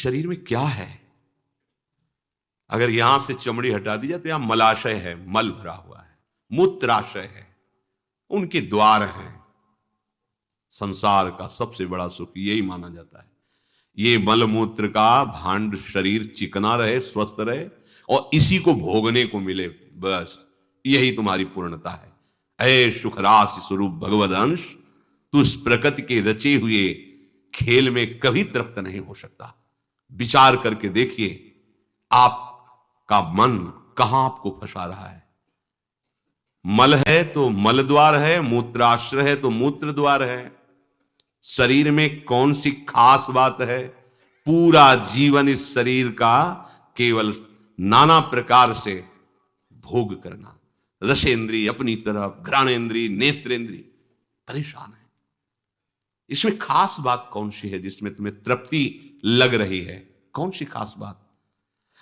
शरीर में क्या है? अगर यहां से चमड़ी हटा दी जाए तो यहां मलाशय है, मल भरा हुआ है, मूत्राशय है, उनके द्वार हैं। संसार का सबसे बड़ा सुख यही माना जाता है, ये मलमूत्र का भांड शरीर चिकना रहे, स्वस्थ रहे और इसी को भोगने को मिले, बस यही तुम्हारी पूर्णता है। ऐ सुखरास स्वरूप भगवद अंश, तू इस प्रकृति के रचे हुए खेल में कभी तृप्त नहीं हो सकता। विचार करके देखिए, आपका मन कहां आपको फंसा रहा है। मल है तो मल द्वार है, मूत्राश्रय है तो मूत्र द्वार है। शरीर में कौन सी खास बात है? पूरा जीवन इस शरीर का केवल नाना प्रकार से भोग करना, रसेंद्री अपनी तरफ, घ्राणेंद्री, नेत्रेंद्री परेशान है। इसमें खास बात कौन सी है जिसमें तुम्हें तृप्ति लग रही है? कौन सी खास बात?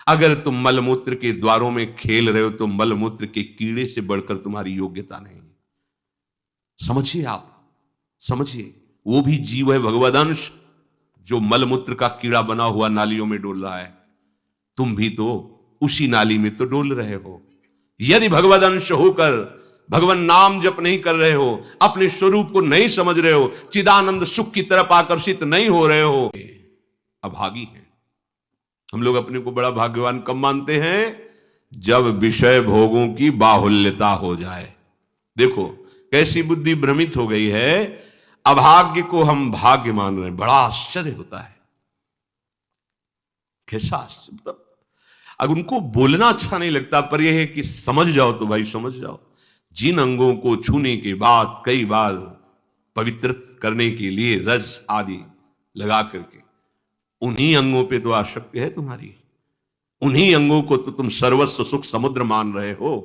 अगर तुम मलमूत्र के द्वारों में खेल रहे हो तो मलमूत्र के कीड़े से बढ़कर तुम्हारी योग्यता नहीं। समझिए, आप समझिए, वो भी जीव है, भगवदंश, जो मलमूत्र का कीड़ा बना हुआ नालियों में डोल रहा है। तुम भी तो उसी नाली में तो डोल रहे हो। यदि भगवदंश होकर भगवान नाम जप नहीं कर रहे हो, अपने स्वरूप को नहीं समझ रहे हो, चिदानंद सुख की तरफ आकर्षित नहीं हो रहे हो, अभागी हैं। हम लोग अपने को बड़ा भाग्यवान कब मानते हैं? जब विषय भोगों की बाहुल्यता हो जाए। देखो कैसी बुद्धि भ्रमित हो गई है, अभाग्य को हम भाग्य मान रहे हैं। बड़ा आश्चर्य होता है। कैसा आश्चर्य! मतलब अगर उनको बोलना अच्छा नहीं लगता, पर यह है कि समझ जाओ तो भाई समझ जाओ। जिन अंगों को छूने के बाद कई बार पवित्र करने के लिए रस आदि लगा करके, उन्हीं अंगों पे तो आसक्ति है तुम्हारी, उन्हीं अंगों को तो तुम सर्वस्व सुख समुद्र मान रहे हो।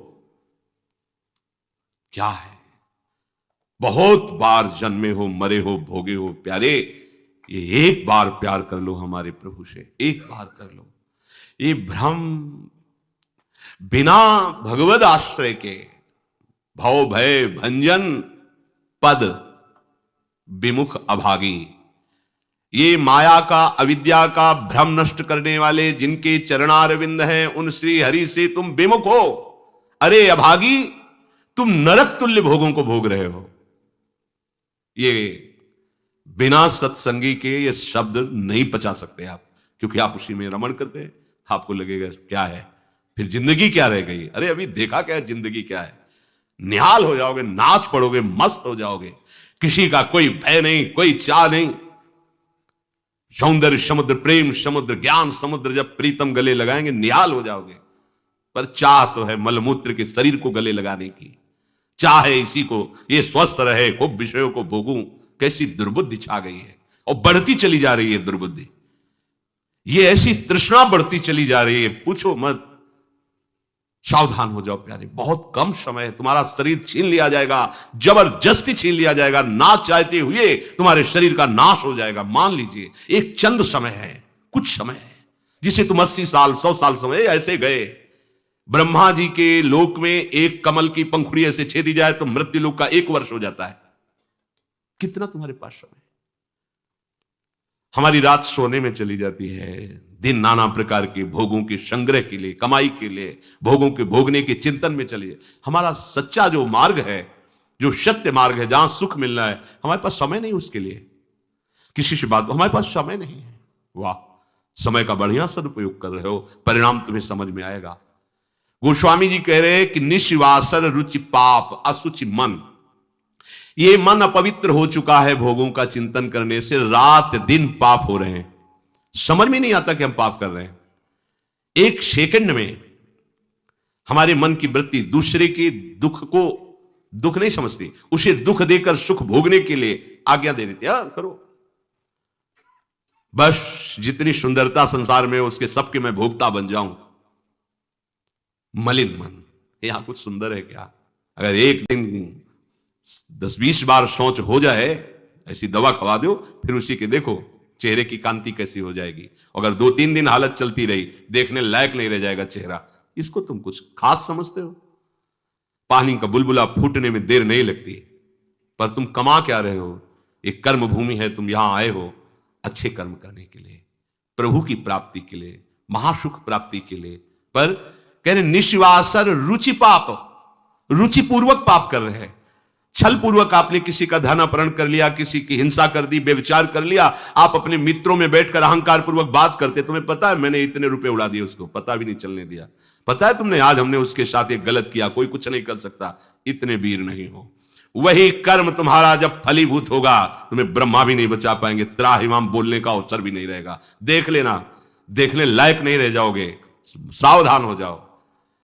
क्या है? बहुत बार जन्मे हो, मरे हो, भोगे हो प्यारे, ये एक बार प्यार कर लो हमारे प्रभु से, एक बार कर लो। ये भ्रम बिना भगवद आश्रय के भव भय भंजन पद विमुख अभागी, ये माया का, अविद्या का भ्रम नष्ट करने वाले जिनके चरणारविंद हैं, उन श्री हरि से तुम विमुख हो। अरे अभागी, तुम नरक तुल्य भोगों को भोग रहे हो। ये बिना सत्संगी के ये शब्द नहीं पचा सकते आप, क्योंकि आप उसी में रमण करते हैं। आपको लगेगा क्या है, फिर जिंदगी क्या रह गई? अरे अभी देखा क्या है, जिंदगी क्या है? निहाल हो जाओगे, नाच पड़ोगे, मस्त हो जाओगे, किसी का कोई भय नहीं, कोई चाह नहीं। सौंदर्य समुद्र, प्रेम समुद्र, ज्ञान समुद्र जब प्रीतम गले लगाएंगे निहाल हो जाओगे। पर चाह तो है मलमूत्र के शरीर को गले लगाने की, चाह है इसी को, ये स्वस्थ रहे, खूब विषयों को भोगूं। कैसी दुर्बुद्धि छा गई है, और बढ़ती चली जा रही है दुर्बुद्धि। ये ऐसी तृष्णा बढ़ती चली जा रही है, पूछो मत। सावधान हो जाओ प्यारे, बहुत कम समय है, तुम्हारा शरीर छीन लिया जाएगा, जबरदस्ती छीन लिया जाएगा, ना चाहते हुए तुम्हारे शरीर का नाश हो जाएगा। मान लीजिए एक चंद समय है, कुछ समय है, जिसे तुम 80 साल 100 साल समय ऐसे गए। ब्रह्मा जी के लोक में एक कमल की पंखुड़ी ऐसे छेदी जाए तो मृत्यु लोक का 1 वर्ष हो जाता है। कितना तुम्हारे पास समय? हमारी रात सोने में चली जाती है, दिन नाना प्रकार के भोगों के संग्रह के लिए, कमाई के लिए, भोगों के भोगने के चिंतन में चलिए। हमारा सच्चा जो मार्ग है, जो सत्य मार्ग है, जहां सुख मिलना है, हमारे पास समय नहीं उसके लिए। किसी से बात, हमारे पास समय नहीं है। वाह, समय का बढ़िया सदुपयोग कर रहे हो, परिणाम तुम्हें समझ में आएगा। गोस्वामी जी कह रहे हैं कि निश्वासर रुचि पाप असुचि मन, ये मन अपवित्र हो चुका है भोगों का चिंतन करने से। रात दिन पाप हो रहे हैं, समझ में नहीं आता कि हम पाप कर रहे हैं। एक सेकंड में हमारे मन की वृत्ति दूसरे के दुख को दुख नहीं समझती, उसे दुख देकर सुख भोगने के लिए आज्ञा दे देती है, करो। बस जितनी सुंदरता संसार में उसके सबके मैं भोगता बन जाऊं। मलिन मन, यहां कुछ सुंदर है क्या? अगर एक दिन 10-20 बार सोच हो जाए, ऐसी दवा खवा दो, फिर उसी के देखो चेहरे की कांति कैसी हो जाएगी। अगर 2-3 दिन हालत चलती रही, देखने लायक नहीं रह जाएगा चेहरा। इसको तुम कुछ खास समझते हो? पानी का बुलबुला फूटने में देर नहीं लगती, पर तुम कमा क्या रहे हो? एक कर्म भूमि है, तुम यहां आए हो अच्छे कर्म करने के लिए। प्रभु की प्राप्ति के लिए, महासुख प्राप्ति के लिए। पर कह रहे निश्वासर रुचि पाप, रुचिपूर्वक पाप कर रहे हैं। छल पूर्वक आपने किसी का धन अपहरण कर लिया, किसी की हिंसा कर दी, व्यभिचार कर लिया। आप अपने मित्रों में बैठकर अहंकार पूर्वक बात करते, तुम्हें पता है मैंने इतने रुपए उड़ा दिए, उसको पता भी नहीं चलने दिया। पता है तुमने आज हमने उसके साथ एक गलत किया, कोई कुछ नहीं कर सकता। इतने वीर नहीं हो। वही कर्म तुम्हारा जब फलीभूत होगा, तुम्हें ब्रह्मा भी नहीं बचा पाएंगे, त्राहिमाम बोलने का अवसर भी नहीं रहेगा। देख लेना, देखने लायक नहीं रह जाओगे। सावधान हो जाओ।